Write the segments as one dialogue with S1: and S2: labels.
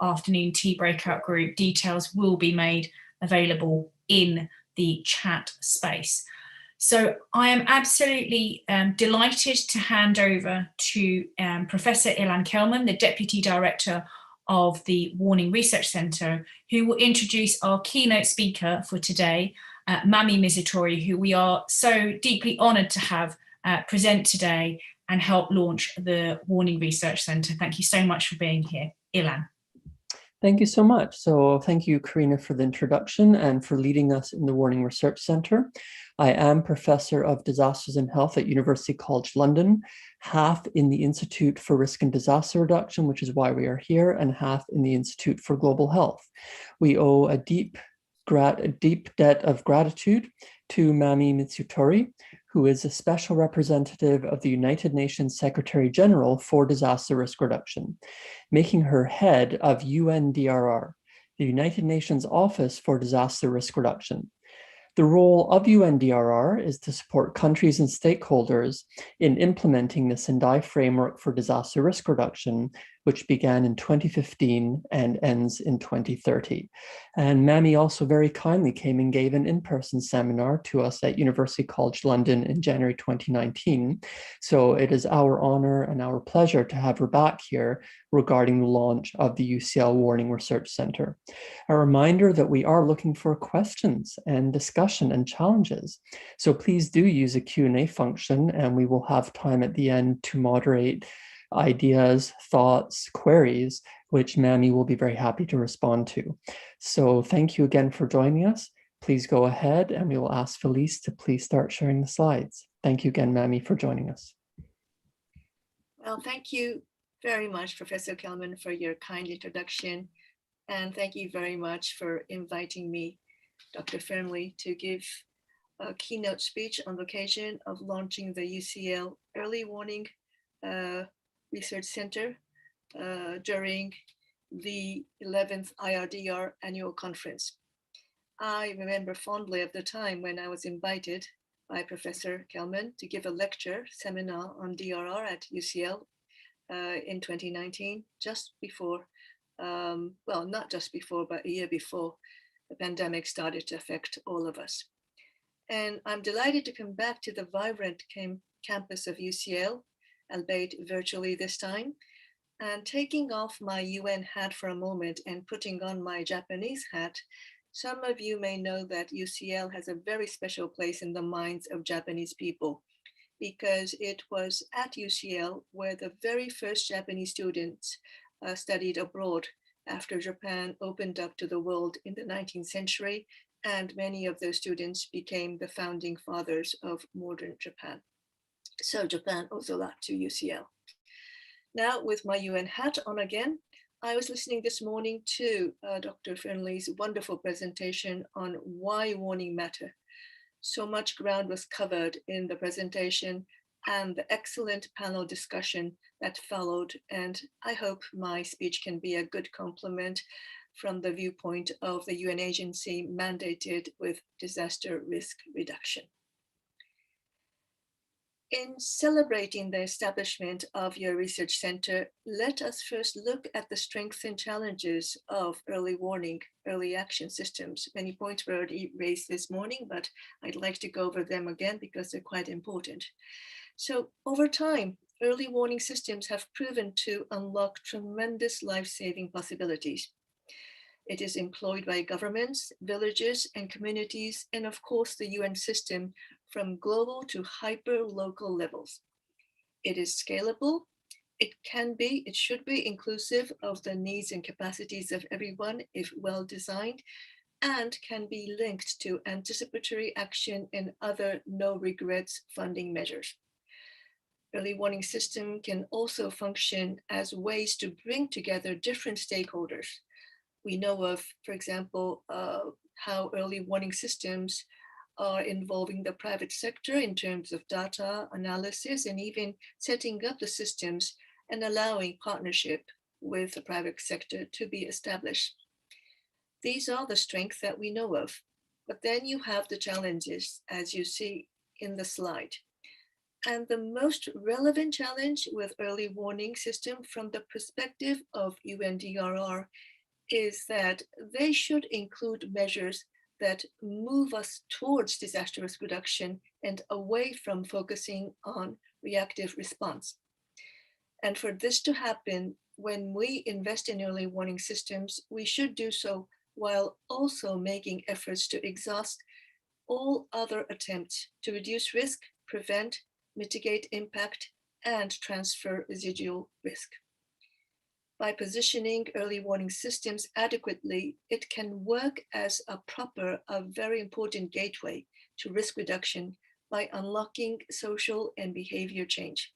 S1: afternoon tea breakout group. Details will be made available in the chat space. So I am absolutely delighted to hand over to Professor Ilan Kelman, the Deputy Director of the Warning Research Centre, who will introduce our keynote speaker for today, Mami Mizutori, who we are so deeply honoured to have present today and help launch the Warning Research Centre. Thank you so much for being here. Ilan.
S2: Thank you so much. So thank you, Karina, for the introduction and for leading us in the Warning Research Centre. I am Professor of Disasters and Health at University College London, half in the Institute for Risk and Disaster Reduction, which is why we are here, and half in the Institute for Global Health. We owe a deep debt of gratitude to Mami Mizutori, who is a special representative of the United Nations Secretary General for Disaster Risk Reduction, making her head of UNDRR, the United Nations Office for Disaster Risk Reduction. The role of UNDRR is to support countries and stakeholders in implementing the Sendai Framework for Disaster Risk Reduction, which began in 2015 and ends in 2030. And Mami also very kindly came and gave an in-person seminar to us at University College London in January 2019. So it is our honor and our pleasure to have her back here regarding the launch of the UCL Warning Research Centre. A reminder that we are looking for questions and discussion and challenges. So please do use a Q&A function, and we will have time at the end to moderate ideas, thoughts, queries, which Mami will be very happy to respond to. So thank you again for joining us. Please go ahead and we will ask Felice to please start sharing the slides. Thank you again, Mami, for joining us.
S3: Well, thank you very much, Professor Kelman, for your kind introduction. And thank you very much for inviting me, Dr. Fernley, to give a keynote speech on the occasion of launching the UCL Early Warning Research Center during the 11th IRDR annual conference. I remember fondly of the time when I was invited by Professor Kelman to give a lecture seminar on DRR at UCL in 2019, just before, well, not just before, but a year before the pandemic started to affect all of us. And I'm delighted to come back to the vibrant campus of UCL, albeit virtually this time, and taking off my UN hat for a moment and putting on my Japanese hat. Some of you may know that UCL has a very special place in the minds of Japanese people, because it was at UCL where the very first Japanese students studied abroad after Japan opened up to the world in the 19th century, and many of those students became the founding fathers of modern Japan. So Japan owes a lot to UCL. Now, with my UN hat on again, I was listening this morning to Dr. Fernley's wonderful presentation on why warning matter. So much ground was covered in the presentation and the excellent panel discussion that followed. And I hope my speech can be a good complement from the viewpoint of the UN agency mandated with disaster risk reduction. In celebrating the establishment of your research center, let us first look at the strengths and challenges of early warning, early action systems. Many points were already raised this morning, but I'd like to go over them again because they're quite important. So over time, early warning systems have proven to unlock tremendous life-saving possibilities. It is employed by governments, villages, and communities, and of course the UN system from global to hyper-local levels. It is scalable. It should be inclusive of the needs and capacities of everyone if well designed, and can be linked to anticipatory action and other no regrets funding measures. Early warning system can also function as ways to bring together different stakeholders. We know of, for example, how early warning systems are involving the private sector in terms of data analysis and even setting up the systems and allowing partnership with the private sector to be established. These are the strengths that we know of, but then you have the challenges as you see in the slide. And the most relevant challenge with early warning system from the perspective of UNDRR is that they should include measures that move us towards disaster risk reduction and away from focusing on reactive response. And for this to happen, when we invest in early warning systems, we should do so while also making efforts to exhaust all other attempts to reduce risk, prevent, mitigate impact, and transfer residual risk. By positioning early warning systems adequately, it can work as a very important gateway to risk reduction by unlocking social and behavior change.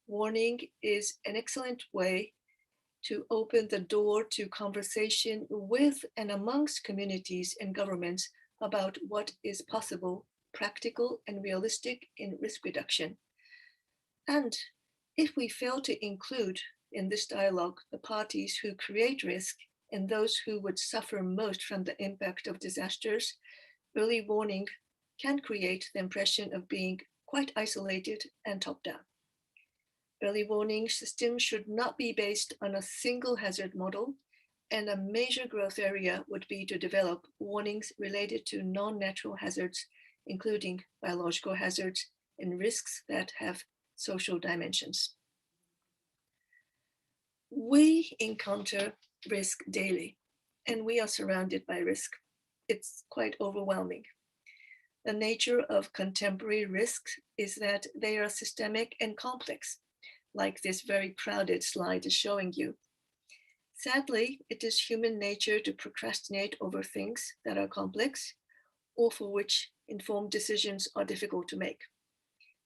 S3: Warning is an excellent way to open the door to conversation with and amongst communities and governments about what is possible, practical, and realistic in risk reduction. And if we fail to include in this dialogue the parties who create risk and those who would suffer most from the impact of disasters, early warning can create the impression of being quite isolated and top-down. Early warning systems should not be based on a single hazard model, and a major growth area would be to develop warnings related to non-natural hazards, including biological hazards and risks that have social dimensions. We encounter risk daily, and we are surrounded by risk. It's quite overwhelming. The nature of contemporary risks is that they are systemic and complex, like this very crowded slide is showing you. Sadly, it is human nature to procrastinate over things that are complex or for which informed decisions are difficult to make.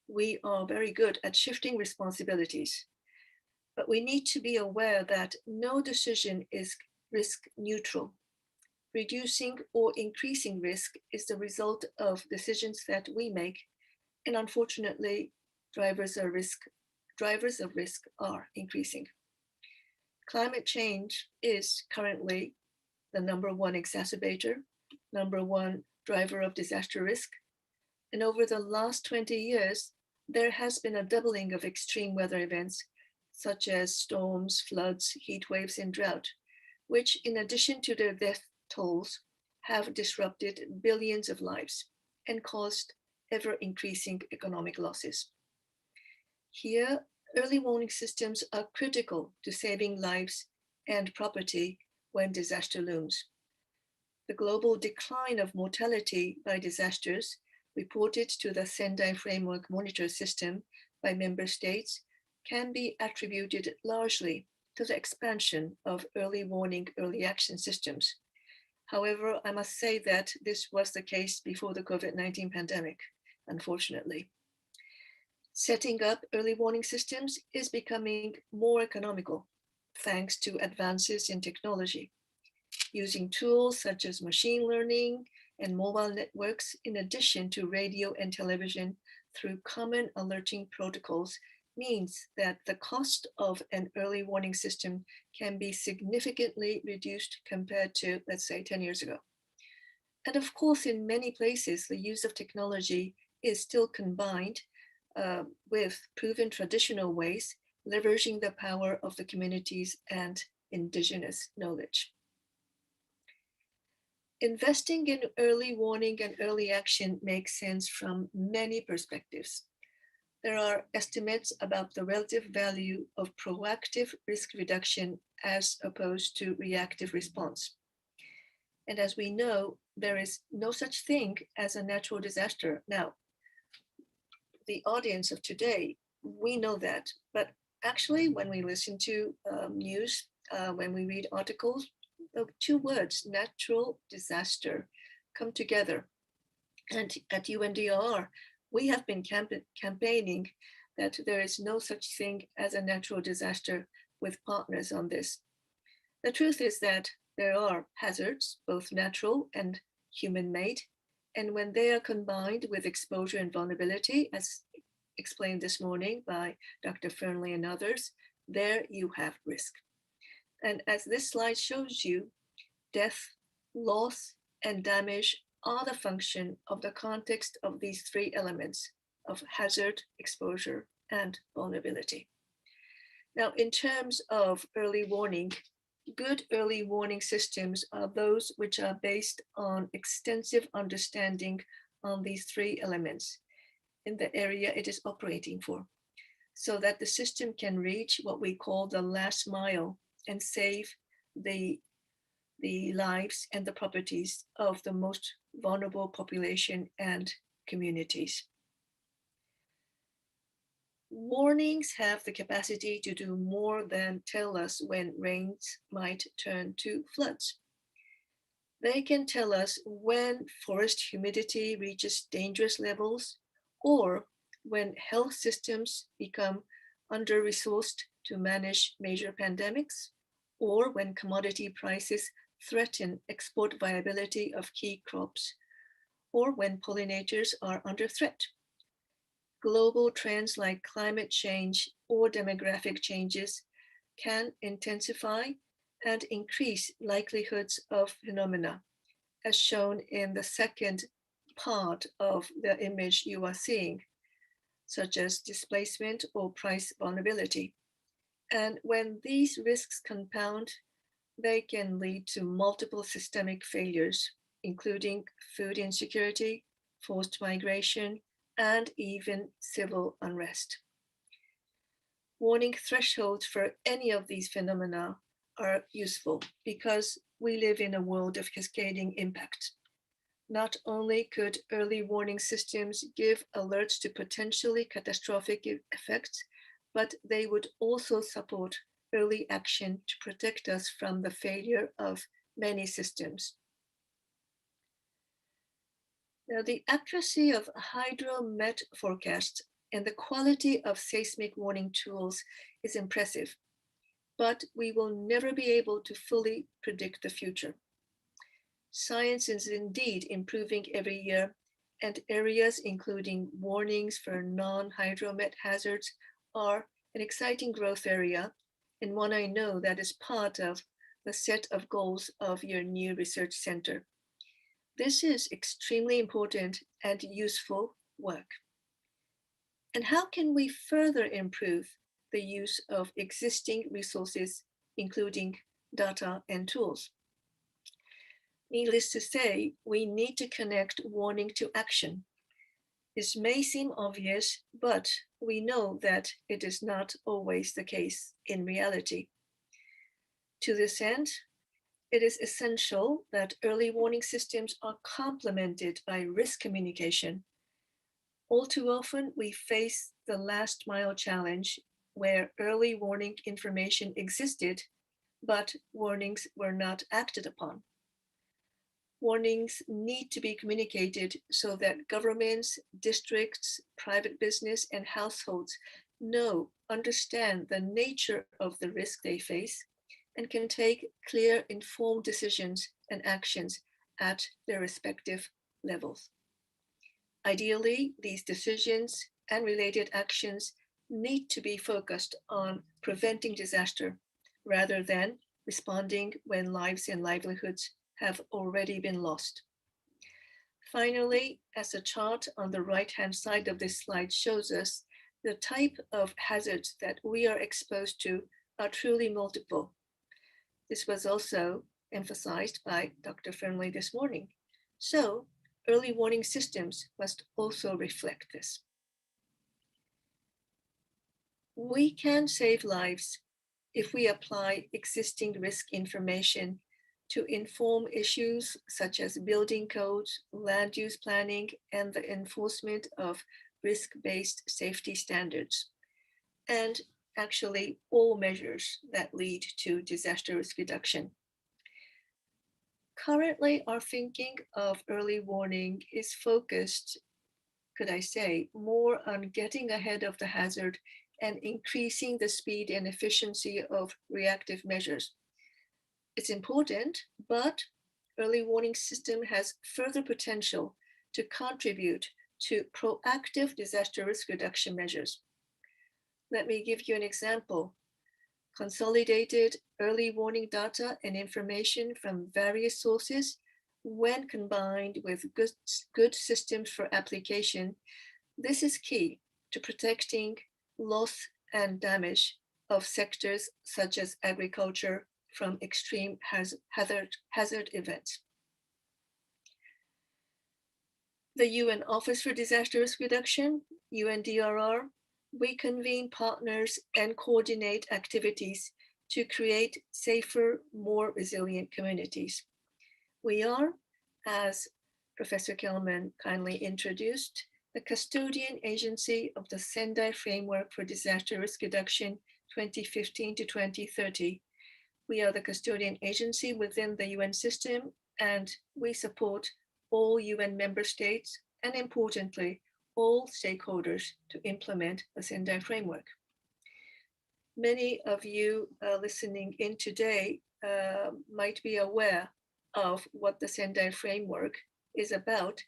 S3: We are very good at shifting responsibilities, but we need to be aware that no decision is risk neutral. Reducing or increasing risk is the result of decisions that we make, and unfortunately, drivers of risk are increasing. Climate change is currently the #1 exacerbator, #1 driver of disaster risk. And over the last 20 years, there has been a doubling of extreme weather events, such as storms, floods, heat waves, and drought, which, in addition to their death tolls, have disrupted billions of lives and caused ever-increasing economic losses. Here, early warning systems are critical to saving lives and property when disaster looms. The global decline of mortality by disasters reported to the Sendai Framework Monitor System by member states can be attributed largely to the expansion of early warning, early action systems. However, I must say that this was the case before the COVID-19 pandemic, unfortunately. Setting up early warning systems is becoming more economical thanks to advances in technology. Using tools such as machine learning and mobile networks, in addition to radio and television through common alerting protocols, means that the cost of an early warning system can be significantly reduced compared to, let's say, 10 years ago. And of course, in many places, the use of technology is still combined with proven traditional ways, leveraging the power of the communities and indigenous knowledge. Investing in early warning and early action makes sense from many perspectives. There are estimates about the relative value of proactive risk reduction as opposed to reactive response. And as we know, there is no such thing as a natural disaster. Now, the audience of today, we know that, but actually when we listen to news, when we read articles, the two words, natural disaster, come together. And at UNDRR, we have been campaigning that there is no such thing as a natural disaster with partners on this. The truth is that there are hazards, both natural and human-made, and when they are combined with exposure and vulnerability, as explained this morning by Dr. Fernley and others, there you have risk. And as this slide shows you, death, loss, and damage are the function of the context of these three elements of hazard, exposure, and vulnerability. Now, in terms of early warning, good early warning systems are those which are based on extensive understanding on these three elements in the area it is operating for, so that the system can reach what we call the last mile and save the lives and the properties of the most vulnerable population and communities. Warnings have the capacity to do more than tell us when rains might turn to floods. They can tell us when forest humidity reaches dangerous levels, or when health systems become under-resourced to manage major pandemics, or when commodity prices threaten export viability of key crops, or when pollinators are under threat. Global trends like climate change or demographic changes can intensify and increase likelihoods of phenomena, as shown in the second part of the image you are seeing, such as displacement or price vulnerability. And when these risks compound, they can lead to multiple systemic failures, including food insecurity, forced migration, and even civil unrest. Warning thresholds for any of these phenomena are useful because we live in a world of cascading impact. Not only could early warning systems give alerts to potentially catastrophic effects, but they would also support early action to protect us from the failure of many systems. Now, the accuracy of hydromet forecasts and the quality of seismic warning tools is impressive, but we will never be able to fully predict the future. Science is indeed improving every year, and areas including warnings for non-hydromet hazards are an exciting growth area, and one I know that is part of the set of goals of your new research center. This is extremely important and useful work. And how can we further improve the use of existing resources, including data and tools? Needless to say, we need to connect warning to action. This may seem obvious, but we know that it is not always the case in reality. To this end, it is essential that early warning systems are complemented by risk communication. All too often, we face the last mile challenge where early warning information existed, but warnings were not acted upon. Warnings need to be communicated so that governments, districts, private business, and households understand the nature of the risk they face, and can take clear, informed decisions and actions at their respective levels. Ideally, these decisions and related actions need to be focused on preventing disaster rather than responding when lives and livelihoods have already been lost. Finally, as the chart on the right-hand side of this slide shows us, the type of hazards that we are exposed to are truly multiple. This was also emphasized by Dr. Fernley this morning. So, early warning systems must also reflect this. We can save lives if we apply existing risk information to inform issues such as building codes, land use planning, and the enforcement of risk-based safety standards, and actually all measures that lead to disaster risk reduction. Currently, our thinking of early warning is focused, could I say, more on getting ahead of the hazard and increasing the speed and efficiency of reactive measures. It's important, but early warning system has further potential to contribute to proactive disaster risk reduction measures. Let me give you an example. Consolidated early warning data and information from various sources, when combined with good systems for application, This is key to protecting loss and damage of sectors such as agriculture from extreme hazard events. The UN Office for Disaster Risk Reduction, UNDRR, we convene partners and coordinate activities to create safer, more resilient communities. We are, as Professor Kelman kindly introduced, the custodian agency of the Sendai Framework for Disaster Risk Reduction 2015 to 2030. We are the custodian agency within the UN system, and we support all UN member states and, importantly, all stakeholders to implement the Sendai Framework. Many of you listening in today might be aware of what the Sendai Framework is about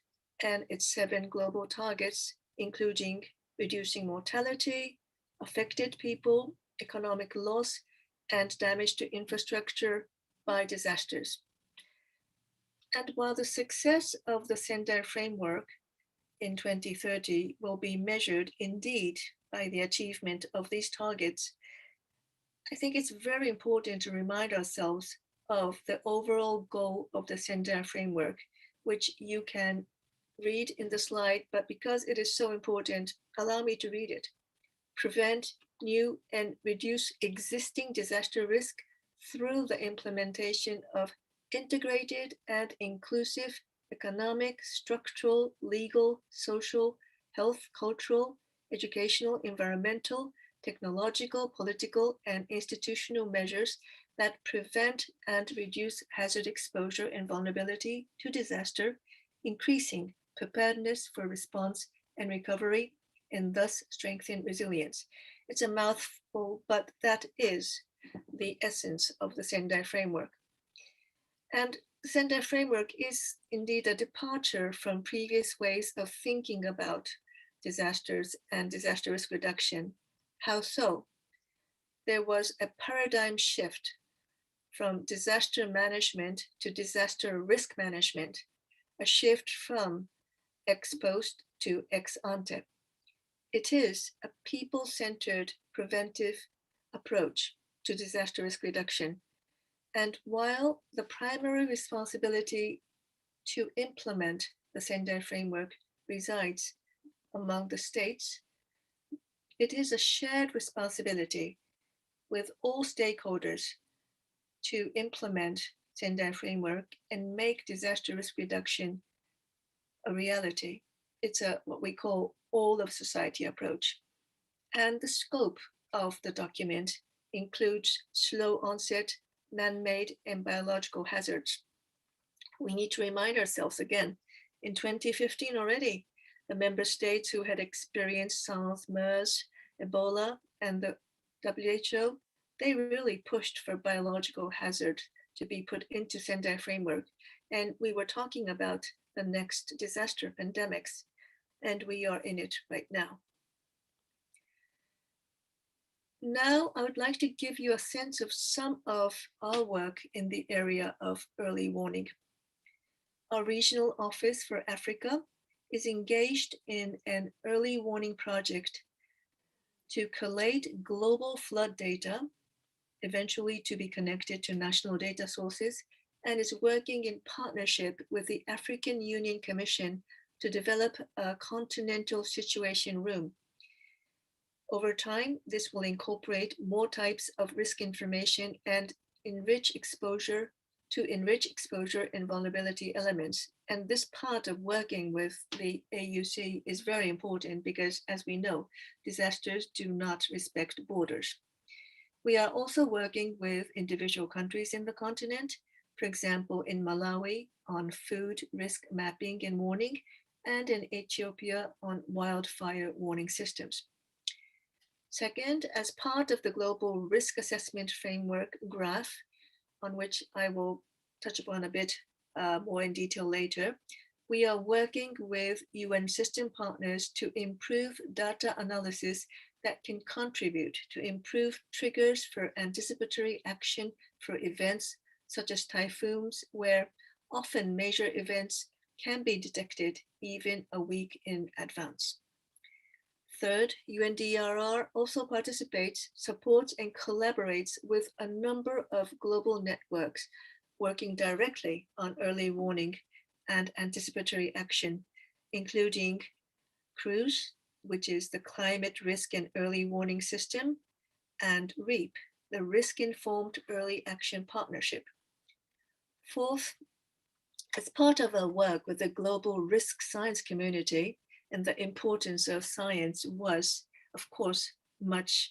S3: and its 7 global targets, including reducing mortality, affected people, economic loss, and damage to infrastructure by disasters. And while the success of the Sendai Framework in 2030 will be measured indeed by the achievement of these targets, I think it's very important to remind ourselves of the overall goal of the Sendai Framework, which you can read in the slide, but because it is so important, allow me to read it. Prevent new and reduce existing disaster risk through the implementation of integrated and inclusive economic, structural, legal, social, health, cultural, educational, environmental, technological, political, and institutional measures that prevent and reduce hazard exposure and vulnerability to disaster, increasing preparedness for response and recovery, and thus strengthen resilience. It's a mouthful, but that is the essence of the Sendai Framework. And the Sendai Framework is indeed a departure from previous ways of thinking about disasters and disaster risk reduction. How so? There was a paradigm shift from disaster management to disaster risk management, a shift from ex post to ex ante. It is a people-centered preventive approach to disaster risk reduction. And while the primary responsibility to implement the Sendai Framework resides among the states, it is a shared responsibility with all stakeholders to implement Sendai Framework and make disaster risk reduction a reality. It's a what we call all of society approach. And the scope of the document includes slow onset, man-made, and biological hazards. We need to remind ourselves again, in 2015 already, the member states who had experienced SARS, MERS, Ebola, and the WHO, they really pushed for biological hazard to be put into Sendai Framework. And we were talking about the next disaster pandemics, and we are in it right now. Now, I would like to give you a sense of some of our work in the area of early warning. Our regional office for Africa is engaged in an early warning project to collate global flood data, eventually to be connected to national data sources, and is working in partnership with the African Union Commission to develop a continental situation room. Over time, this will incorporate more types of risk information and enrich exposure and vulnerability elements. And this part of working with the AUC is very important because, as we know, disasters do not respect borders. We are also working with individual countries in the continent, for example, in Malawi on food risk mapping and warning, and in Ethiopia on wildfire warning systems. Second, as part of the Global Risk Assessment Framework graph, on which I will touch upon a bit more in detail later, we are working with UN system partners to improve data analysis that can contribute to improve triggers for anticipatory action for events such as typhoons, where often major events can be detected even a week in advance. Third, UNDRR also participates, supports, and collaborates with a number of global networks working directly on early warning and anticipatory action, including CRUISE, which is the Climate Risk and Early Warning System, and REAP, the Risk-Informed Early Action Partnership. Fourth, as part of our work with the global risk science community, and the importance of science was, of course, much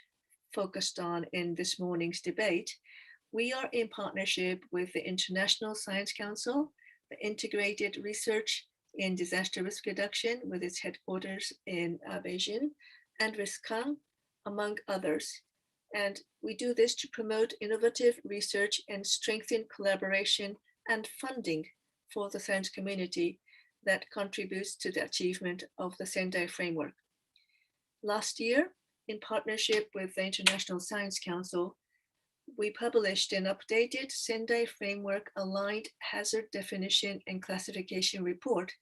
S3: focused on in this morning's debate, we are in partnership with the International Science Council, the Integrated Research in Disaster Risk Reduction with its headquarters in Beijing, and RISCAN, among others. And we do this to promote innovative research and strengthen collaboration and funding for the science community that contributes to the achievement of the Sendai framework. Last year, in partnership with the International Science Council, we published an updated Sendai framework aligned hazard definition and classification report,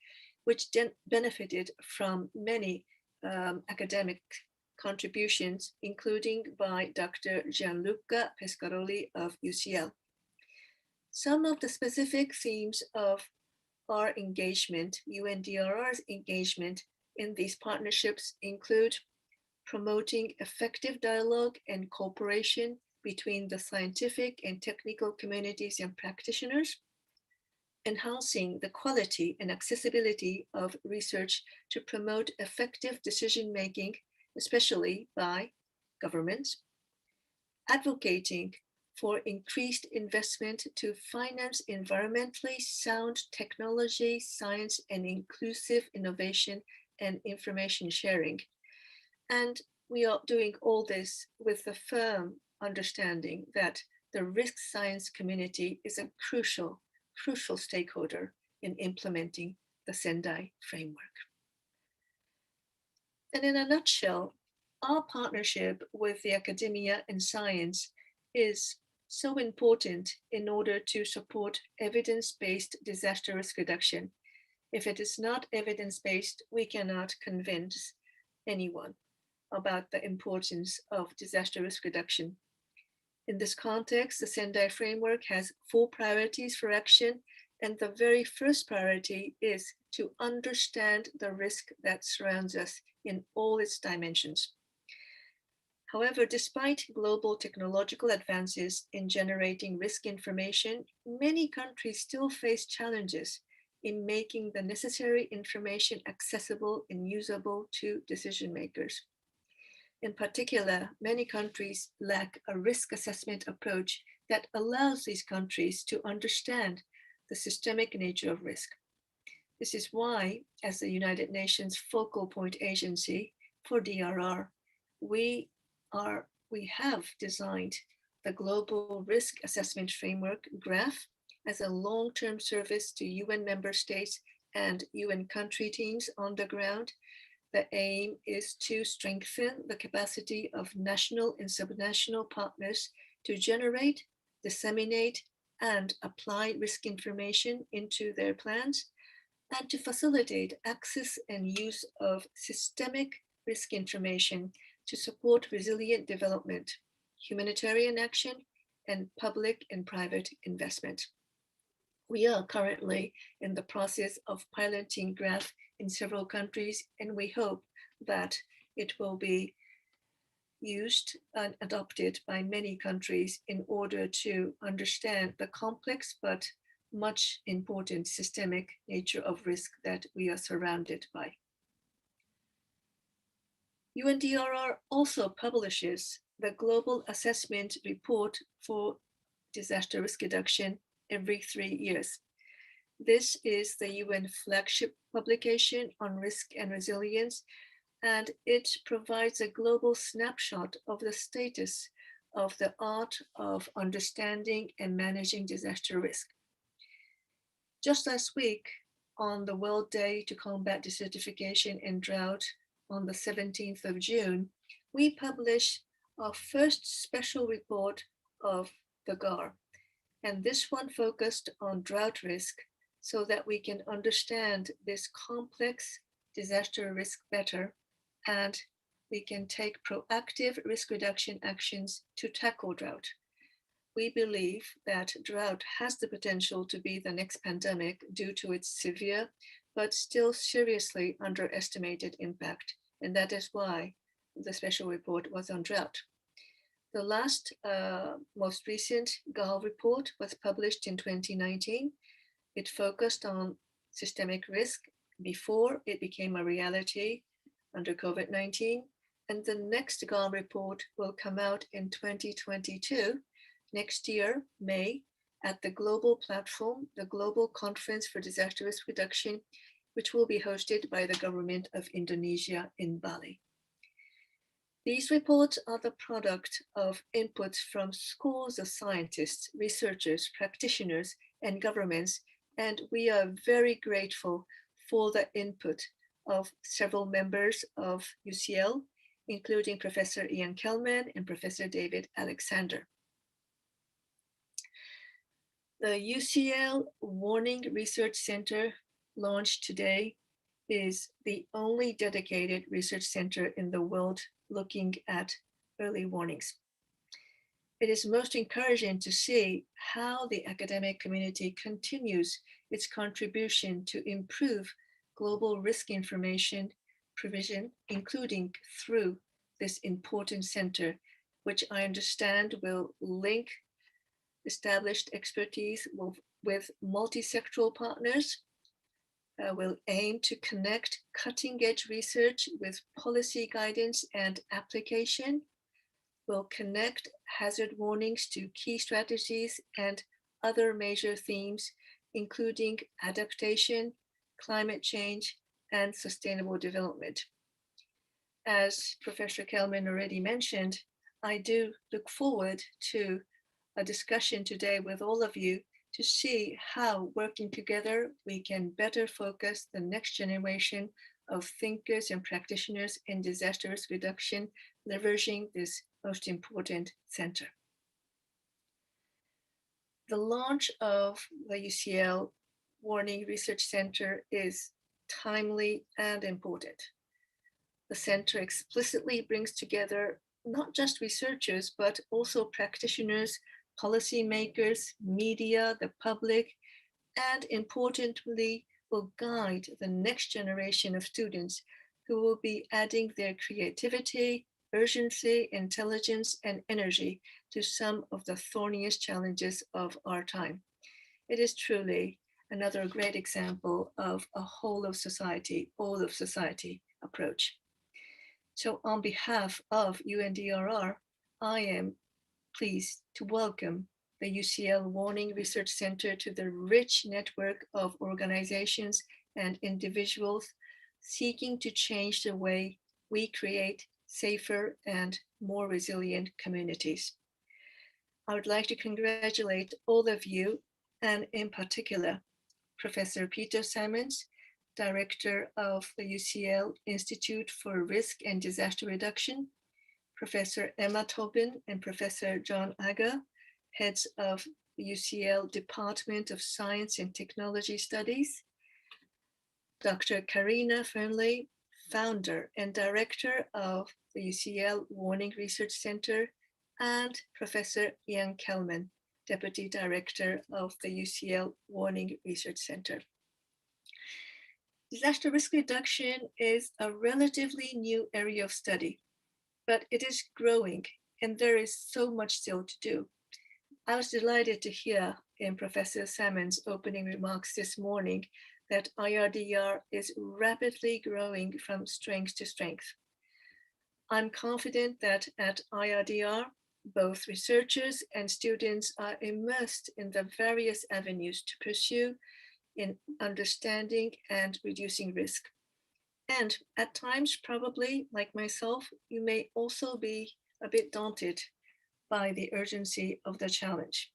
S3: which benefited from many academic contributions, including by Dr. Gianluca Pescaroli of UCL. Some of the specific themes of our engagement, UNDRR's engagement in these partnerships include promoting effective dialogue and cooperation between the scientific and technical communities and practitioners, enhancing the quality and accessibility of research to promote effective decision-making, especially by governments, advocating for increased investment to finance environmentally sound technology, science, and inclusive innovation and information sharing. And we are doing all this with the firm understanding that the risk science community is a crucial stakeholder in implementing the Sendai framework. And in a nutshell, our partnership with the academia and science is so important in order to support evidence-based disaster risk reduction. If it is not evidence-based, we cannot convince anyone about the importance of disaster risk reduction. In this context, the Sendai framework has 4 priorities for action, and the very first priority is to understand the risk that surrounds us in all its dimensions. However, despite global technological advances in generating risk information, many countries still face challenges in making the necessary information accessible and usable to decision makers. In particular, many countries lack a risk assessment approach that allows these countries to understand the systemic nature of risk. This is why, as the United Nations focal point agency for DRR, we have designed the Global Risk Assessment Framework, GRAF, as a long-term service to UN member states and UN country teams on the ground. The aim is to strengthen the capacity of national and subnational partners to generate, disseminate, and apply risk information into their plans, and to facilitate access and use of systemic risk information to support resilient development, humanitarian action, and public and private investment. We are currently in the process of piloting GRAF in several countries, and we hope that it will be used and adopted by many countries in order to understand the complex but much important systemic nature of risk that we are surrounded by. UNDRR also publishes the Global Assessment Report for Disaster Risk Reduction every 3 years. This is the UN flagship publication on risk and resilience, and it provides a global snapshot of the status of the art of understanding and managing disaster risk. Just last week, on the World Day to Combat Desertification and Drought on the 17th of June, we published our first special report of the GAR. And this one focused on drought risk so that we can understand this complex disaster risk better and we can take proactive risk reduction actions to tackle drought. We believe that drought has the potential to be the next pandemic due to its severe, but still seriously underestimated impact. And that is why the special report was on drought. The last, most recent GAL report was published in 2019. It focused on systemic risk before it became a reality under COVID-19. And the next GAL report will come out in 2022, next year, May, at the global platform, the Global Conference for Disaster Risk Reduction, which will be hosted by the government of Indonesia in Bali. These reports are the product of inputs from schools of scientists, researchers, practitioners, and governments, and we are very grateful for the input of several members of UCL, including Professor Ian Kelman and Professor David Alexander. The UCL Warning Research Center launched today is the only dedicated research center in the world looking at early warnings. It is most encouraging to see how the academic community continues its contribution to improve global risk information provision, including through this important center, which I understand will link established expertise with multi-sectoral partners, will aim to connect cutting-edge research with policy guidance and application, will connect hazard warnings to key strategies and other major themes, including adaptation, climate change, and sustainable development. As Professor Kelman already mentioned, I do look forward to a discussion today with all of you to see how, working together, we can better focus the next generation of thinkers and practitioners in disaster risk reduction, leveraging this most important center. The launch of the UCL Warning Research Center is timely and important. The center explicitly brings together not just researchers, but also practitioners, policymakers, media, the public, and importantly, will guide the next generation of students who will be adding their creativity, urgency, intelligence, and energy to some of the thorniest challenges of our time. It is truly another great example of a whole of society, all of society approach. So on behalf of UNDRR, I am pleased to welcome the UCL Warning Research Center to the rich network of organizations and individuals seeking to change the way we create safer and more resilient communities. I would like to congratulate all of you, and in particular, Professor Peter Salmons, Director of the UCL Institute for Risk and Disaster Reduction, Professor Emma Tobin and Professor John Aga, heads of the UCL Department of Science and Technology Studies, Dr. Karina Fernley, founder and director of the UCL Warning Research Center, and Professor Ian Kelman, Deputy Director of the UCL Warning Research Center. Disaster risk reduction is a relatively new area of study, but it is growing and there is so much still to do. I was delighted to hear in Professor Salmon's opening remarks this morning that IRDR is rapidly growing from strength to strength. I'm confident that at IRDR, both researchers and students are immersed in the various avenues to pursue in understanding and reducing risk. And at times, probably like myself, you may also be a bit daunted by the urgency of the challenge.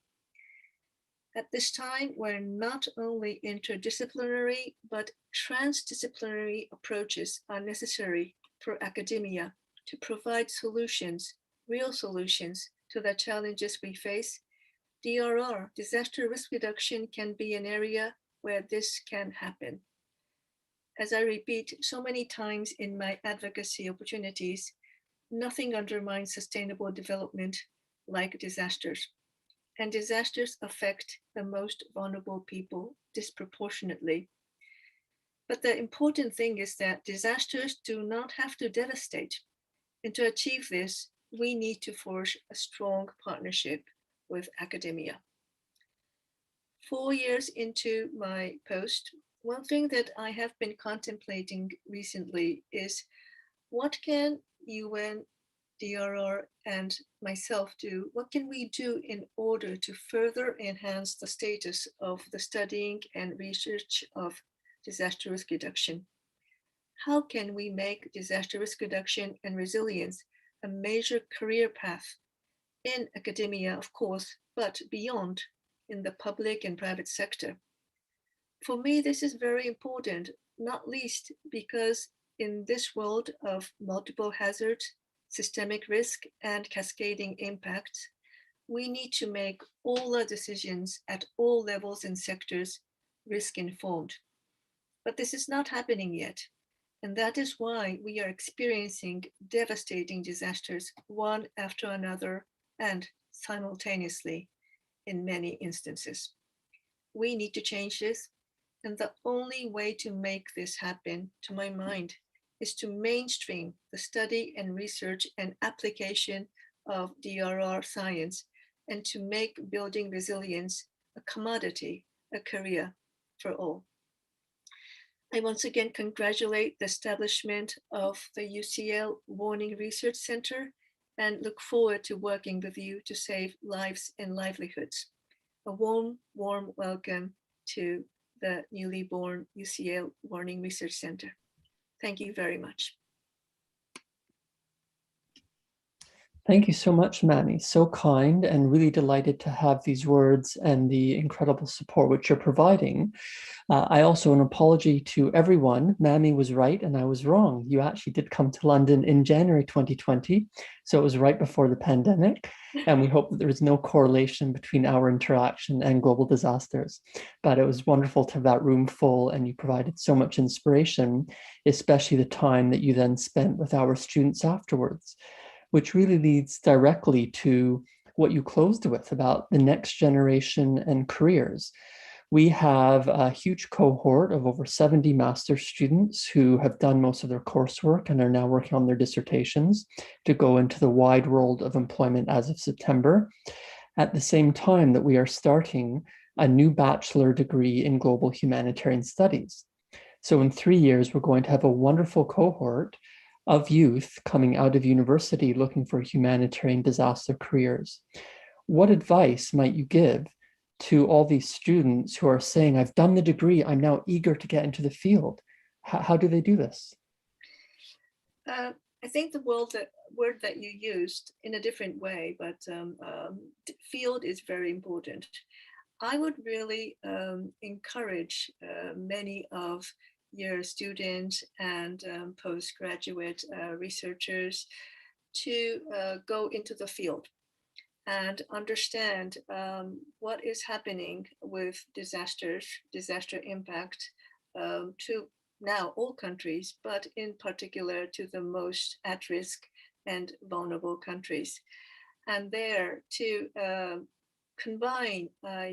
S3: At this time, where not only interdisciplinary, but transdisciplinary approaches are necessary for academia to provide solutions, real solutions to the challenges we face, DRR, disaster risk reduction, can be an area where this can happen. As I repeat so many times in my advocacy opportunities, nothing undermines sustainable development like disasters. And disasters affect the most vulnerable people disproportionately. But the important thing is that disasters do not have to devastate. And to achieve this, we need to forge a strong partnership with academia. 4 years into my post, one thing that I have been contemplating recently is what can UNDRR and myself do? What can we do in order to further enhance the status of the studying and research of disaster risk reduction? How can we make disaster risk reduction and resilience a major career path in academia, of course, but beyond in the public and private sector? For me, this is very important, not least because in this world of multiple hazards, systemic risk, and cascading impacts, we need to make all our decisions at all levels and sectors risk informed. But this is not happening yet. And that is why we are experiencing devastating disasters one after another and simultaneously in many instances. We need to change this. And the only way to make this happen, to my mind, is to mainstream the study and research and application of DRR science and to make building resilience a commodity, a career for all. I once again congratulate the establishment of the UCL Warning Research Center and look forward to working with you to save lives and livelihoods. A warm, warm welcome to the newly born UCL Warning Research Center. Thank you very much.
S2: Thank you so much, Mami. So kind, and really delighted to have these words and the incredible support which you're providing. I also an apology to everyone. Mami was right and I was wrong. You actually did come to London in January 2020, so it was right before the pandemic. And we hope that there is no correlation between our interaction and global disasters. But it was wonderful to have that room full, and you provided so much inspiration, especially the time that you then spent with our students afterwards, which really leads directly to what you closed with about the next generation and careers. We have a huge cohort of over 70 master's students who have done most of their coursework and are now working on their dissertations to go into the wide world of employment as of September, at the same time that we are starting a new bachelor degree in global humanitarian studies. So in 3 years, we're going to have a wonderful cohort of youth coming out of university looking for humanitarian disaster careers. What advice might you give to all these students who are saying, I've done the degree, I'm now eager to get into the field? How do they do this?
S3: I think the word that you used in a different way, but field is very important. I would really encourage many of your students and postgraduate researchers to go into the field and understand what is happening with disaster impact to now all countries, but in particular to the most at risk and vulnerable countries. And there to combine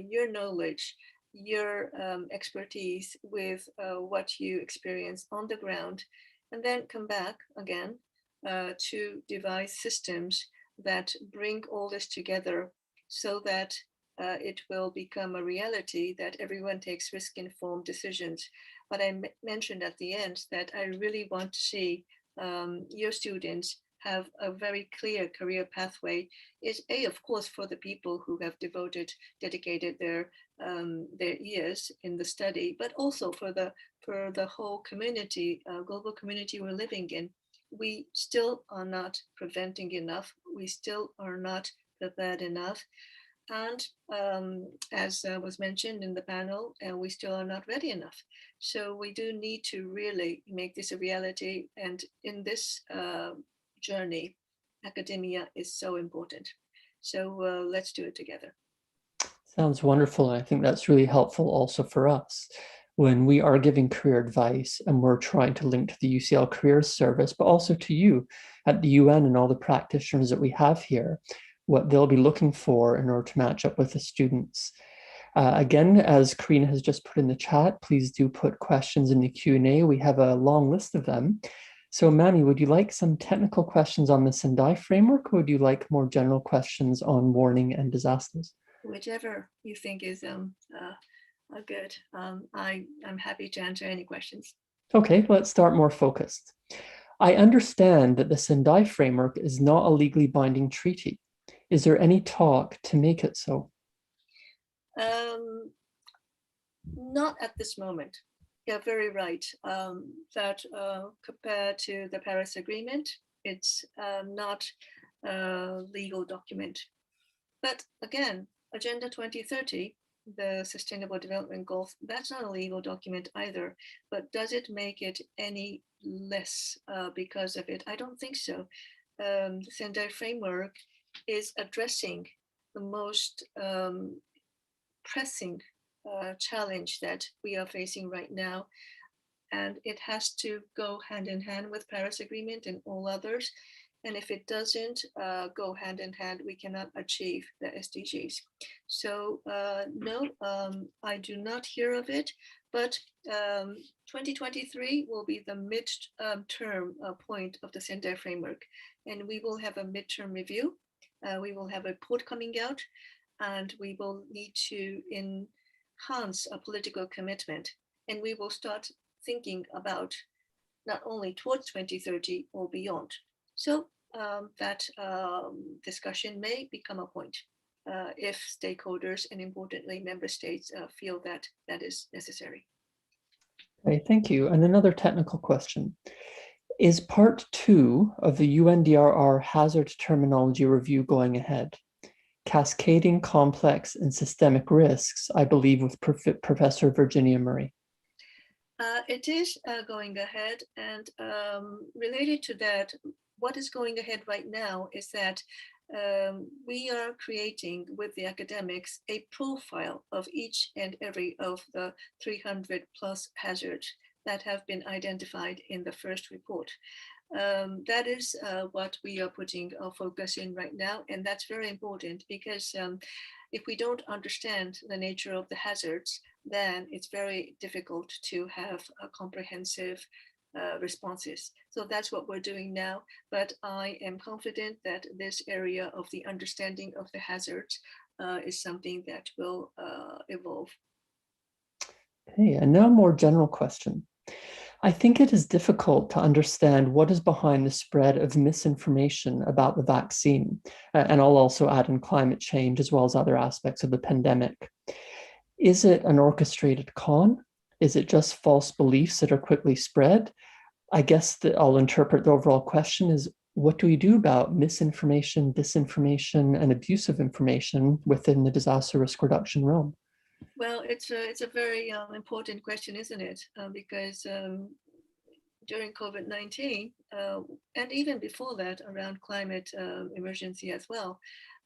S3: your knowledge, your expertise with what you experience on the ground, and then come back again to devise systems that bring all this together so that it will become a reality that everyone takes risk-informed decisions. But I mentioned at the end that I really want to see your students have a very clear career pathway. Is of course, for the people who have dedicated their years in the study, but also for the whole community, global community we're living in. We still are not preventing enough. We still are not prepared enough. And as was mentioned in the panel, we still are not ready enough. So we do need to really make this a reality. And in this journey, academia is so important. So let's do it together.
S2: Sounds wonderful. And I think that's really helpful also for us. when we are giving career advice and we're trying to link to the UCL Careers Service, but also to you at the UN and all the practitioners that we have here, what they'll be looking for in order to match up with the students. Again, as Karina has just put in the chat, please do put questions in the Q&A. We have a long list of them. So Mami, would you like some technical questions on the Sendai framework, or would you like more general questions on warning and disasters?
S3: Whichever you think is good. I'm happy to answer any questions.
S2: Okay, let's start more focused. I understand that the Sendai framework is not a legally binding treaty. Is there any talk to make it so?
S3: Not at this moment. Yeah, very right. That compared to the Paris Agreement, it's not a legal document. But again, Agenda 2030, the Sustainable Development Goals, that's not a legal document either. But does it make it any less because of it? I don't think so. The Sendai framework is addressing the most pressing challenge that we are facing right now. And it has to go hand in hand with Paris Agreement and all others. And if it doesn't go hand in hand, we cannot achieve the SDGs. So no, I do not hear of it, but 2023 will be the mid-term point of the Sendai framework. And we will have a midterm review. We will have a report coming out, and we will need to enhance a political commitment. And we will start thinking about not only towards 2030 or beyond. So that discussion may become a point if stakeholders and importantly member states feel that that is necessary.
S2: Okay, thank you. And another technical question. Is part 2 of the UNDRR hazard terminology review going ahead? Cascading, complex, and systemic risks, I believe, with Professor Virginia Murray.
S3: It is going ahead, and related to that, what is going ahead right now is that we are creating with the academics a profile of each and every of the 300 plus hazards that have been identified in the first report. That is what we are putting our focus in right now, and that's very important because if we don't understand the nature of the hazards, then it's very difficult to have a comprehensive responses. So that's what we're doing now, but I am confident that this area of the understanding of the hazards is something that will evolve.
S2: Okay, and now a more general question. I think it is difficult to understand what is behind the spread of misinformation about the vaccine, and I'll also add in climate change as well as other aspects of the pandemic. Is it an orchestrated con? Is it just false beliefs that are quickly spread? I guess that I'll interpret the overall question is, what do we do about misinformation, disinformation, and abuse of information within the disaster risk reduction realm?
S3: Well, it's a very important question, isn't it? Because during COVID-19, and even before that, around climate emergency as well,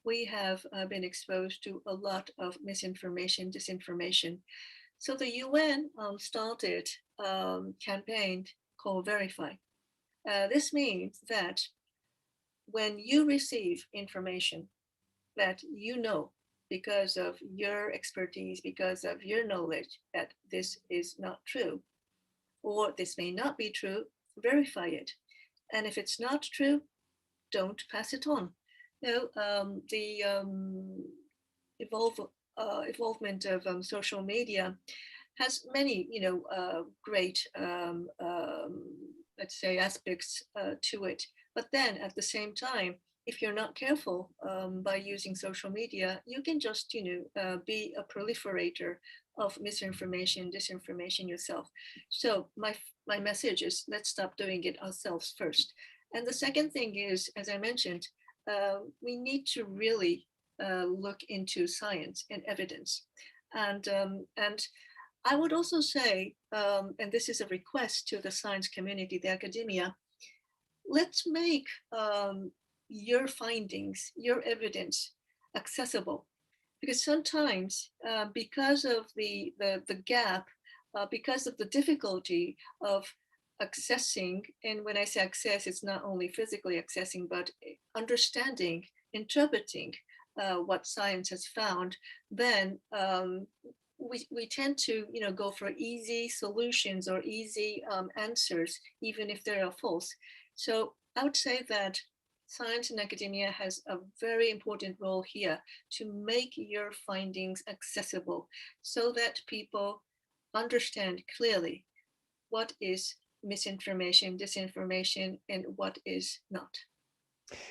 S3: we have been exposed to a lot of misinformation, disinformation. So the UN started a campaign called Verify. This means that when you receive information that you know because of your expertise, because of your knowledge that this is not true, or this may not be true, verify it. And if it's not true, don't pass it on. You know, the evolvement of social media has many, great, let's say, aspects to it. But then at the same time, if you're not careful by using social media, you can just, be a proliferator of misinformation, disinformation yourself. So my message is, let's stop doing it ourselves first. And the second thing is, as I mentioned, we need to really look into science and evidence. And I would also say, and this is a request to the science community, the academia, let's make your findings, your evidence accessible. Because sometimes, because of the gap because of the difficulty of accessing, and when I say access, it's not only physically accessing, but understanding, interpreting what science has found, then we tend to go for easy solutions or easy answers, even if they are false. So I would say that science and academia has a very important role here to make your findings accessible so that people understand clearly what is misinformation, disinformation, and what is not.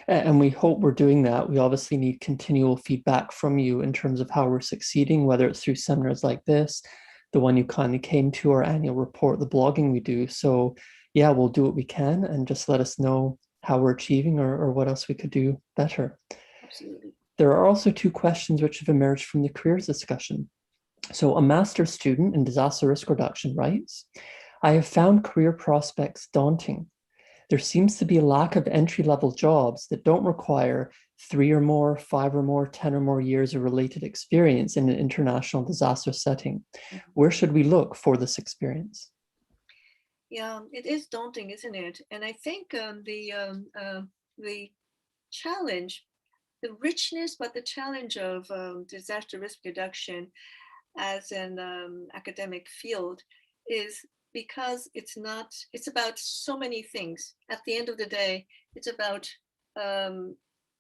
S2: And we hope we're doing that. We obviously need continual feedback from you in terms of how we're succeeding, whether it's through seminars like this, the one you kindly came to, our annual report, the blogging we do. So yeah, we'll do what we can and just let us know how we're achieving or what else we could do better.
S3: Absolutely.
S2: There are also two questions which have emerged from the careers discussion. So a master's student in disaster risk reduction writes, I have found career prospects daunting. There seems to be a lack of entry-level jobs that don't require 3 or more, 5 or more, 10 or more years of related experience in an international disaster setting. Where should we look for this experience?
S3: Yeah, it is daunting, isn't it? And I think the challenge, the richness, but the challenge of disaster risk reduction as an academic field is because it's about so many things. At the end of the day, it's about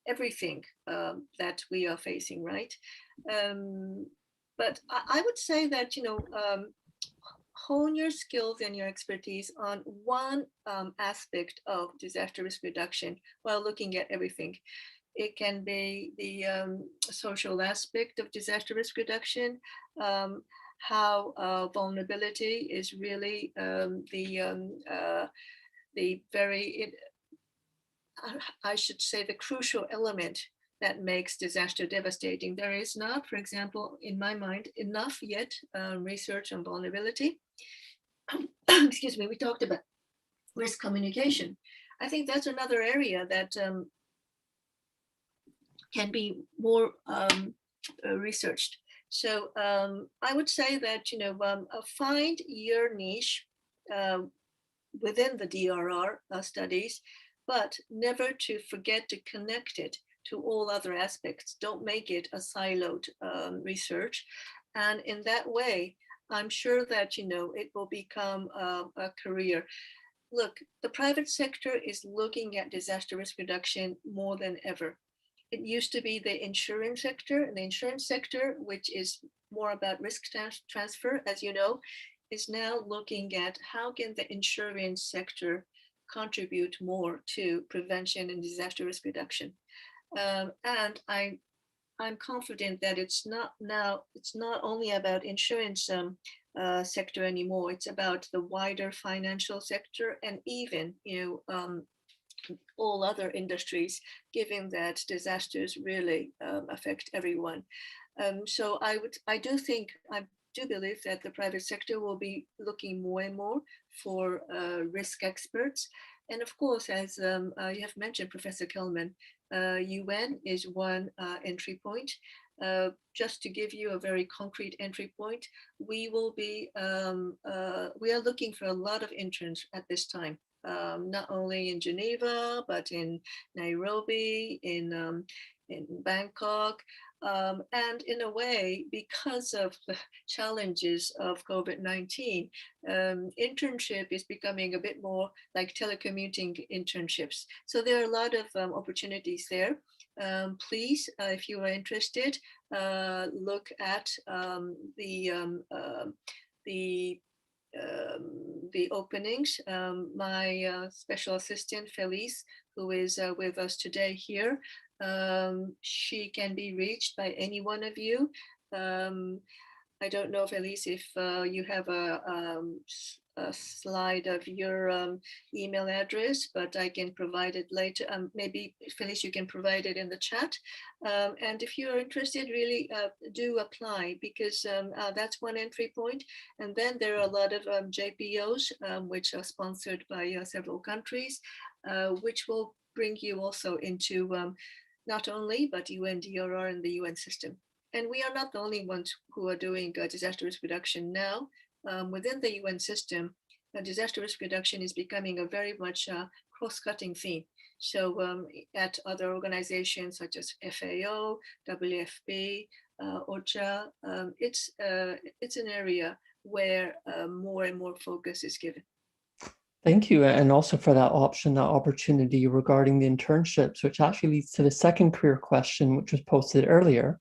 S3: everything that we are facing, right? But I would say that, hone your skills and your expertise on one aspect of disaster risk reduction while looking at everything. It can be the social aspect of disaster risk reduction, how vulnerability is really the very, I should say, the crucial element that makes disaster devastating. There is not, for example, in my mind, enough yet research on vulnerability. Excuse me, we talked about risk communication. I think that's another area that can be more researched. So I would say that, find your niche within the DRR studies, but never to forget to connect it to all other aspects. Don't make it a siloed research. And in that way, I'm sure that, it will become a career. Look, the private sector is looking at disaster risk reduction more than ever. It used to be the insurance sector, and the insurance sector, which is more about risk transfer, as you know, is now looking at how can the insurance sector contribute more to prevention and disaster risk reduction. And I'm confident that it's not only about insurance sector anymore. It's about the wider financial sector and even, all other industries, given that disasters really affect everyone. So I do believe that the private sector will be looking more and more for risk experts. And of course, as you have mentioned, Professor Kelman, UN is one entry point. Just to give you a very concrete entry point, we are looking for a lot of interns at this time. Not only in Geneva, but in Nairobi, in Bangkok. And in a way, because of the challenges of COVID-19, internship is becoming a bit more like telecommuting internships. So there are a lot of opportunities there. Please, if you are interested, look at the openings. My special assistant, Felice, who is with us today here, she can be reached by any one of you. I don't know, Felice, if you have a slide of your email address, but I can provide it later. Maybe, Felice, you can provide it in the chat. And if you're interested, really do apply, because that's one entry point. And then there are a lot of JPOs, which are sponsored by several countries, which will bring you also into not only, but UNDRR and the UN system. And we are not the only ones who are doing disaster risk reduction now. within the UN system, disaster risk reduction is becoming a very much cross-cutting theme. So at other organizations such as FAO, WFP, OCHA, it's an area where more and more focus is given.
S2: Thank you. And also for that option, that opportunity regarding the internships, which actually leads to the second career question, which was posted earlier.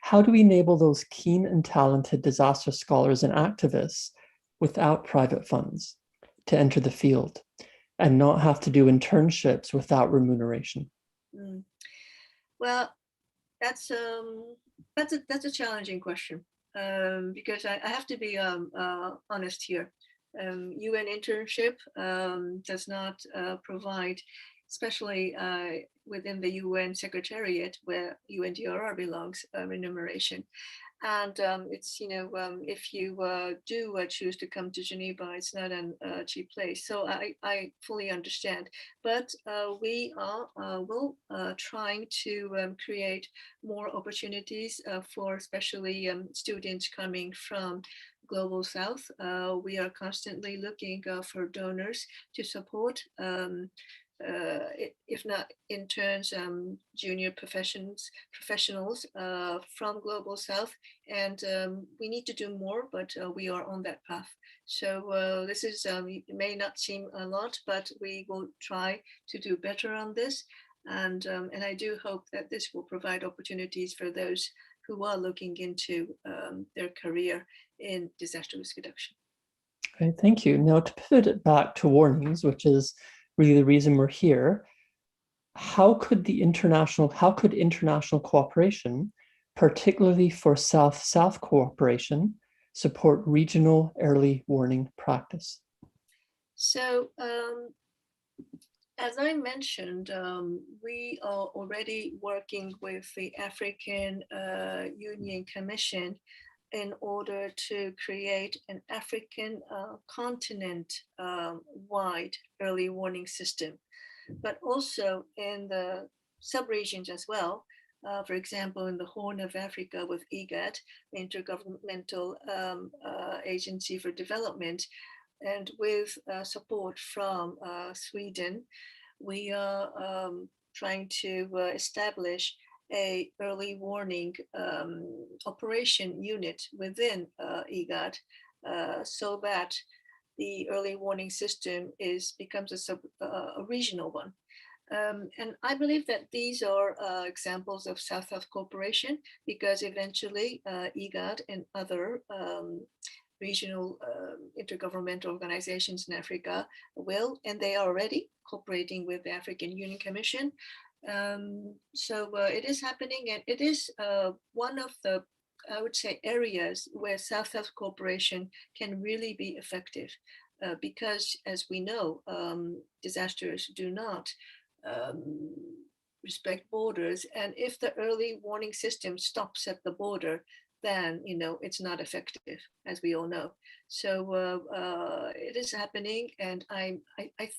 S2: How do we enable those keen and talented disaster scholars and activists without private funds to enter the field and not have to do internships without remuneration?
S3: Well, that's a challenging question because I have to be honest here. UN internship does not provide, especially within the UN Secretariat where UNDRR belongs, remuneration. And it's, if you do choose to come to Geneva, it's not a cheap place. So I fully understand. But we will trying to create more opportunities for especially students coming from Global South. We are constantly looking for donors to support if not interns, junior professionals from Global South. And we need to do more, but we are on that path. So this is, it may not seem a lot, but we will try to do better on this. And I do hope that this will provide opportunities for those who are looking into their career in disaster risk reduction.
S2: Okay, thank you. Now to pivot it back to warnings, which is really the reason we're here, how could international cooperation, particularly for South-South cooperation, support regional early warning practice?
S3: So, as I mentioned, we are already working with the African Union Commission in order to create an African continent-wide early warning system, but also in the sub-regions as well. For example, in the Horn of Africa with IGAD, the Intergovernmental Agency for Development, and with support from Sweden, we are trying to establish a early warning operation unit within IGAD so that the early warning system becomes a regional one. And I believe that these are examples of South-South cooperation, because eventually IGAD and other regional intergovernmental organizations in Africa will, and they are already cooperating with the African Union Commission. So it is happening, and it is one of the, I would say, areas where South-South cooperation can really be effective, because as we know, disasters do not respect borders, and if the early warning system stops at the border, then it's not effective, as we all know. So it is happening, and I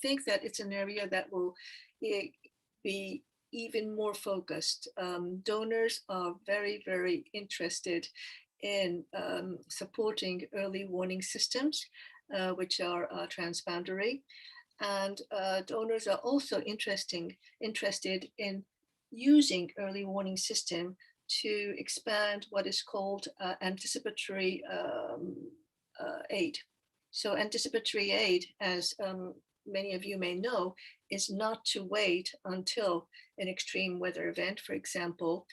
S3: think that it's an area that will be even more focused. Donors are very, very interested in supporting early warning systems, which are transboundary. And donors are also interested in using early warning system to expand what is called anticipatory aid. So anticipatory aid, as many of you may know, is not to wait until an extreme weather event, for example,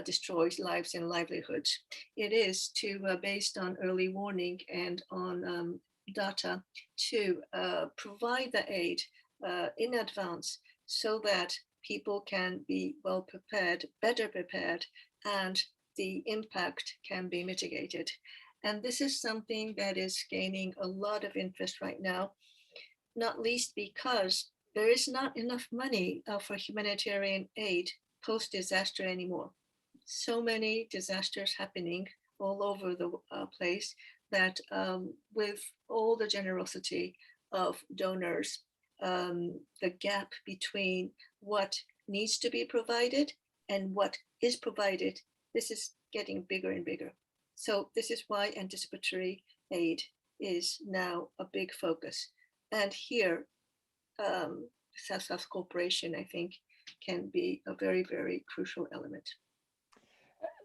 S3: destroys lives and livelihoods. It is to, based on early warning and on data, to provide the aid in advance so that people can be well prepared, better prepared, and the impact can be mitigated. And this is something that is gaining a lot of interest right now, not least because there is not enough money for humanitarian aid post-disaster anymore. So many disasters happening all over the place that with all the generosity of donors, the gap between what needs to be provided and what is provided, this is getting bigger and bigger. So this is why anticipatory aid is now a big focus. And here, South cooperation, I think, can be a very, very crucial element.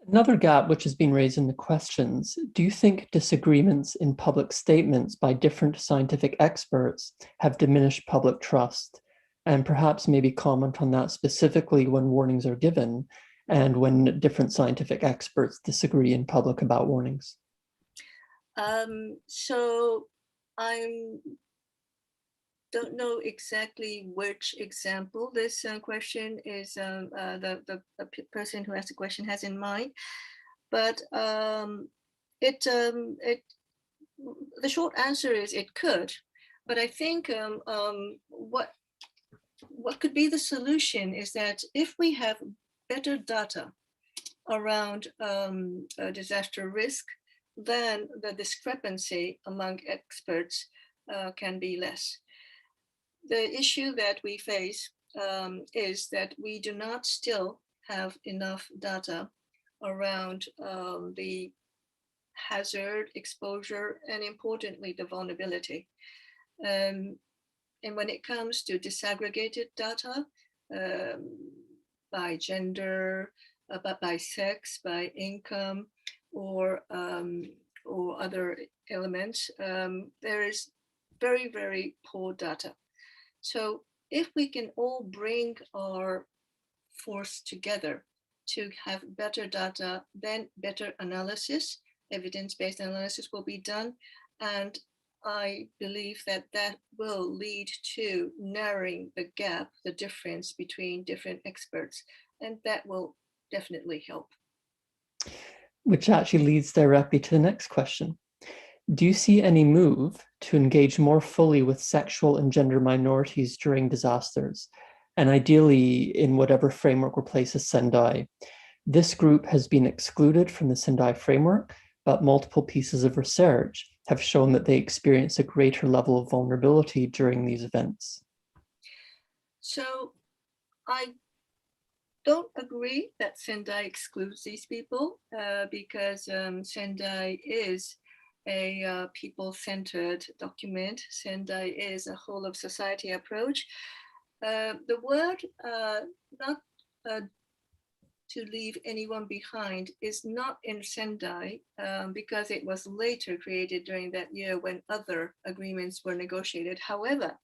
S2: Another gap which has been raised in the questions, do you think disagreements in public statements by different scientific experts have diminished public trust? And perhaps maybe comment on that specifically when warnings are given and when different scientific experts disagree in public about warnings.
S3: So I don't know exactly which example this question is the person who asked the question has in mind, but the short answer is it could. But I think what could be the solution is that if we have better data around disaster risk, then the discrepancy among experts can be less. The issue that we face is that we do not still have enough data around the hazard, exposure, and importantly, the vulnerability. And when it comes to disaggregated data by gender, by sex, by income, or other elements, there is very, very poor data. So if we can all bring our force together to have better data, then better analysis, evidence-based analysis will be done. And I believe that that will lead to narrowing the gap, the difference between different experts, and that will definitely help.
S2: Which actually leads directly to the next question. Do you see any move to engage more fully with sexual and gender minorities during disasters, and ideally in whatever framework replaces Sendai? This group has been excluded from the Sendai framework, but multiple pieces of research have shown that they experience a greater level of vulnerability during these events.
S3: So I don't agree that Sendai excludes these people because Sendai is a people-centered document. Sendai is a whole of society approach. The word not to leave anyone behind is not in Sendai because it was later created during that year when other agreements were negotiated. However,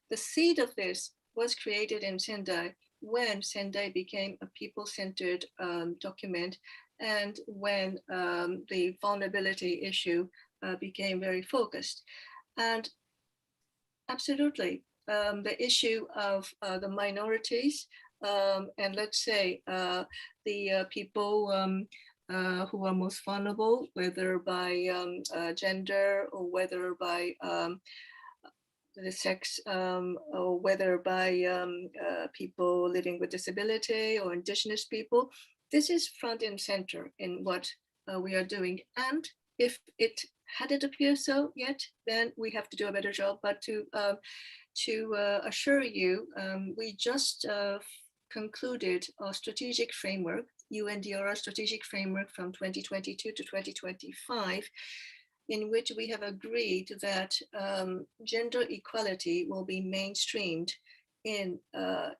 S3: the seed of this was created in Sendai when Sendai became a people-centered document and when the vulnerability issue became very focused. And absolutely, the issue of the minorities and let's say the people who are most vulnerable, whether by gender or whether by the sex or whether by people living with disability or indigenous people. This is front and center in what we are doing. And if it hadn't appeared so yet, then we have to do a better job. But to assure you, we just concluded our strategic framework, UNDRR strategic framework from 2022 to 2025, in which we have agreed that gender equality will be mainstreamed in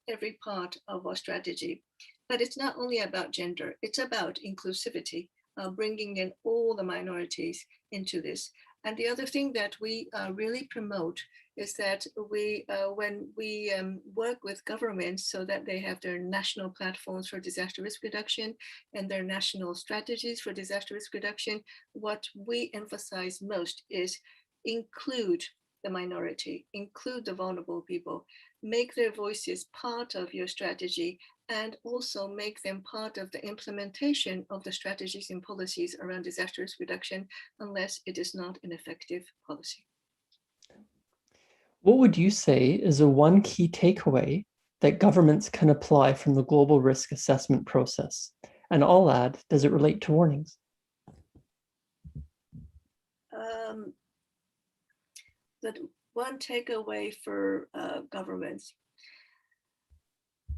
S3: every part of our strategy. But it's not only about gender, it's about inclusivity, bringing in all the minorities into this. And the other thing that we really promote is that when we work with governments so that they have their national platforms for disaster risk reduction and their national strategies for disaster risk reduction, what we emphasize most is include the minority, include the vulnerable people, make their voices part of your strategy, and also make them part of the implementation of the strategies and policies around disaster risk reduction, unless it is not an effective policy.
S2: What would you say is a one key takeaway that governments can apply from the global risk assessment process? And I'll add, does it relate to warnings?
S3: That one takeaway for governments.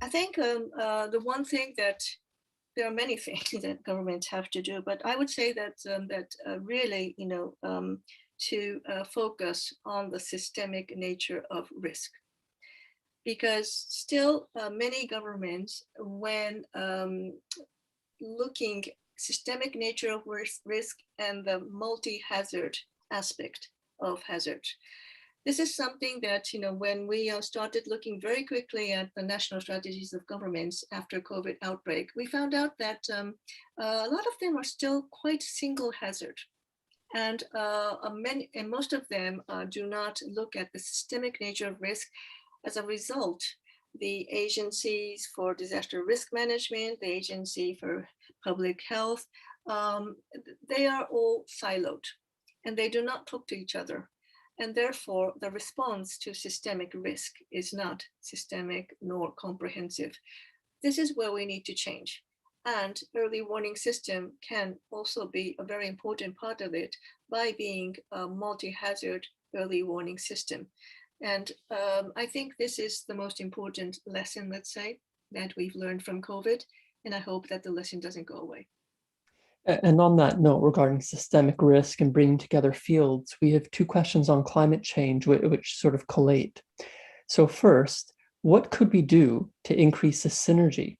S3: I think the one thing that there are many things that governments have to do, but I would say that really, to focus on the systemic nature of risk, because still many governments, when looking systemic nature of risk and the multi-hazard aspect of hazard. This is something that, when we started looking very quickly at the national strategies of governments after COVID outbreak, we found out that a lot of them are still quite single hazard. And most of them do not look at the systemic nature of risk. As a result, the agencies for disaster risk management, the agency for public health, they are all siloed and they do not talk to each other. And therefore, the response to systemic risk is not systemic nor comprehensive. This is where we need to change. And early warning system can also be a very important part of it by being a multi-hazard early warning system. And I think this is the most important lesson, let's say, that we've learned from COVID. And I hope that the lesson doesn't go away.
S2: And on that note, regarding systemic risk and bringing together fields, we have two questions on climate change, which sort of collate. So first, what could we do to increase the synergy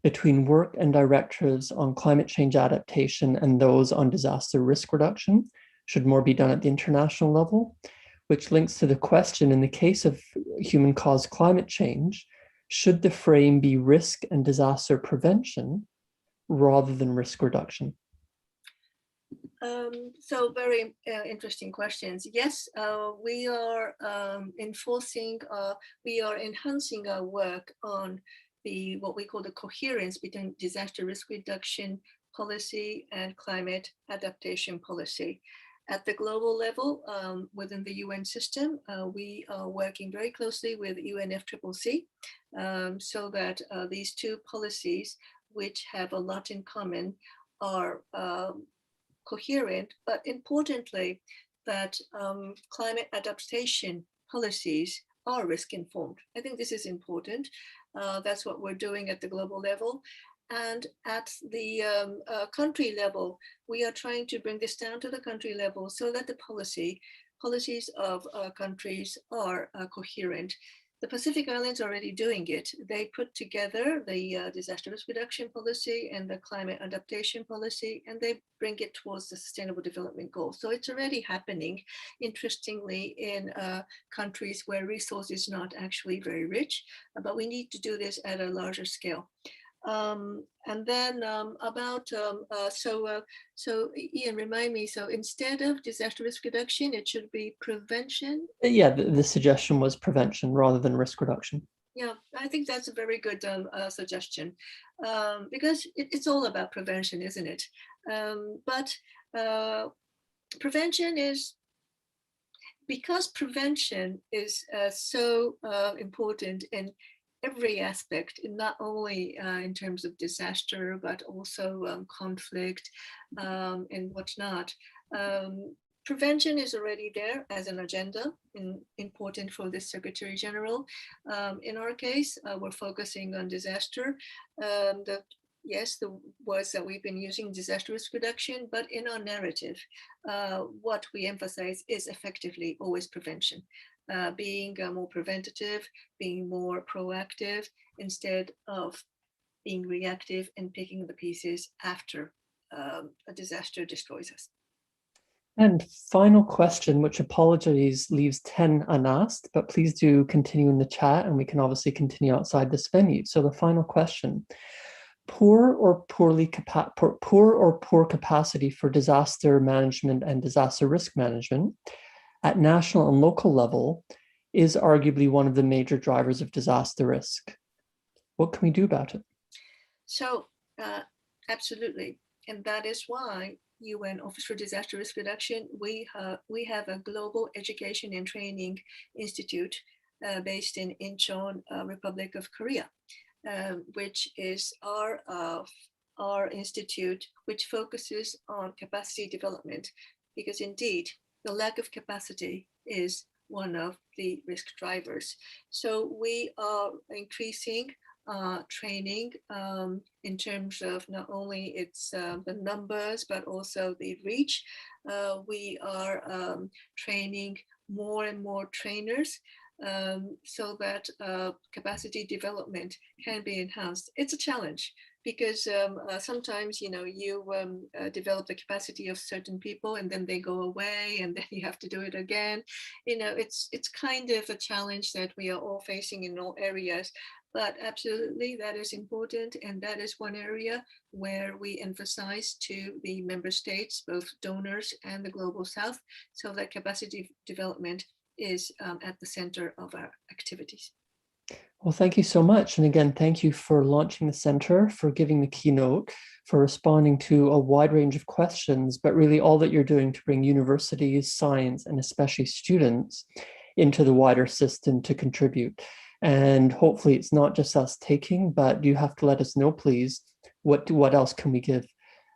S2: between work and directives on climate change adaptation and those on disaster risk reduction? Should more be done at the international level? Which links to the question, in the case of human-caused climate change, should the frame be risk and disaster prevention rather than risk reduction?
S3: So very interesting questions. Yes, we are we are enhancing our work on what we call the coherence between disaster risk reduction policy and climate adaptation policy. At the global level, within the UN system, we are working very closely with UNFCCC so that these two policies, which have a lot in common, are coherent, but importantly, that climate adaptation policies are risk informed. I think this is important. That's what we're doing at the global level. And at the country level, we are trying to bring this down to the country level so that the policies of countries are coherent. The Pacific Islands are already doing it. They put together the disaster risk reduction policy and the climate adaptation policy, and they bring it towards the Sustainable Development Goals. So it's already happening, interestingly, in countries where resource is not actually very rich, but we need to do this at a larger scale. And then so Ian, remind me, so instead of disaster risk reduction, it should be prevention?
S2: Yeah, the suggestion was prevention rather than risk reduction.
S3: Yeah, I think that's a very good suggestion, because it's all about prevention, isn't it? But prevention is, because prevention is so important in every aspect, not only in terms of disaster, but also conflict and whatnot. Prevention is already there as an agenda, important for the Secretary General. In our case, we're focusing on disaster. Yes, the words that we've been using, disaster risk reduction, but in our narrative, what we emphasize is effectively always prevention. Being more preventative, being more proactive, instead of being reactive and picking the pieces after a disaster destroys us.
S2: And final question, which apologies leaves 10 unasked, but please do continue in the chat and we can obviously continue outside this venue. So the final question, poor or poor capacity for disaster management and disaster risk management at national and local level is arguably one of the major drivers of disaster risk. What can we do about it? So,
S3: absolutely. And that is why UN Office for Disaster Risk Reduction, we have a global education and training institute based in Incheon, Republic of Korea, which is our institute, which focuses on capacity development, because indeed, the lack of capacity is one of the risk drivers. So we are increasing training in terms of not only its the numbers, but also the reach. We are training more and more trainers so that capacity development can be enhanced. It's a challenge because sometimes, you know, you develop the capacity of certain people and then they go away and then you have to do it again. You know, it's kind of a challenge that we are all facing in all areas. But absolutely, that is important. And that is one area where we emphasize to the member states, both donors and the Global South, so that capacity development is at the center of our activities.
S2: Well, thank you so much. And again, thank you for launching the center, for giving the keynote, for responding to a wide range of questions, but really all that you're doing to bring universities, science, and especially students into the wider system to contribute. And hopefully it's not just us taking, but you have to let us know, please, what else can we give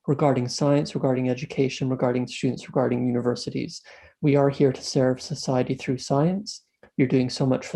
S2: regarding science, regarding education, regarding students, regarding universities. We are here to serve society through science. You're doing so much for